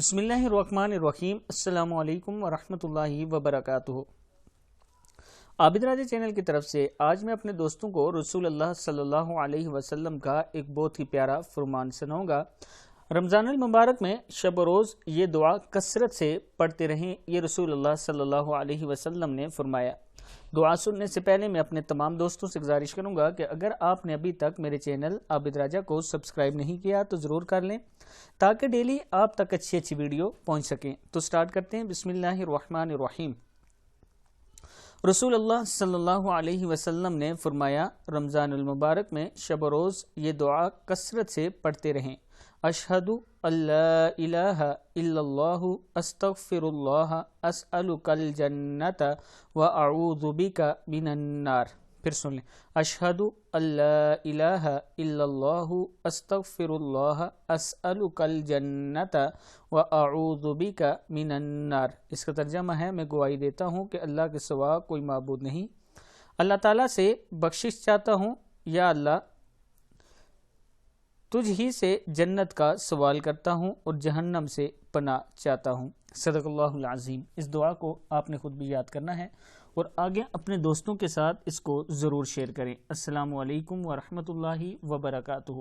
بسم اللہ الرحمن الرحیم۔ السلام علیکم ورحمۃ اللہ وبرکاتہ۔ عابد راجہ چینل کی طرف سے آج میں اپنے دوستوں کو رسول اللہ صلی اللہ علیہ وسلم کا ایک بہت ہی پیارا فرمان سناؤں گا۔ رمضان المبارک میں شب و روز یہ دعا کثرت سے پڑھتے رہیں، یہ رسول اللہ صلی اللہ علیہ وسلم نے فرمایا۔ دعا سننے سے پہلے میں اپنے تمام دوستوں سے گزارش کروں گا کہ اگر آپ نے ابھی تک میرے چینل عابد راجہ کو سبسکرائب نہیں کیا تو ضرور کر لیں تاکہ ڈیلی آپ تک اچھی ویڈیو پہنچ سکیں۔ تو سٹارٹ کرتے ہیں۔ بسم اللہ الرحمن الرحیم۔ رسول اللہ صلی اللہ علیہ وسلم نے فرمایا، رمضان المبارک میں شب و روز یہ دعا کثرت سے پڑھتے رہیں۔ اشہد ان لا الہ الا اللہ استغفر اللہ اسألک الجنۃ واعوذ بک من النار۔ پھر سن لیں، اشہد ان لا الہ الا اللہ استغفر اللہ اسألک الجنۃ واعوذ بک من النار۔ اس کا ترجمہ ہے، میں گواہی دیتا ہوں کہ اللہ کے سوا کوئی معبود نہیں، اللہ تعالیٰ سے بخشش چاہتا ہوں، یا اللہ تجھ ہی سے جنت کا سوال کرتا ہوں اور جہنم سے پناہ چاہتا ہوں۔ صدق اللہ العظیم۔ اس دعا کو آپ نے خود بھی یاد کرنا ہے اور آگے اپنے دوستوں کے ساتھ اس کو ضرور شیئر کریں۔ السلام علیکم ورحمۃ اللہ وبرکاتہ۔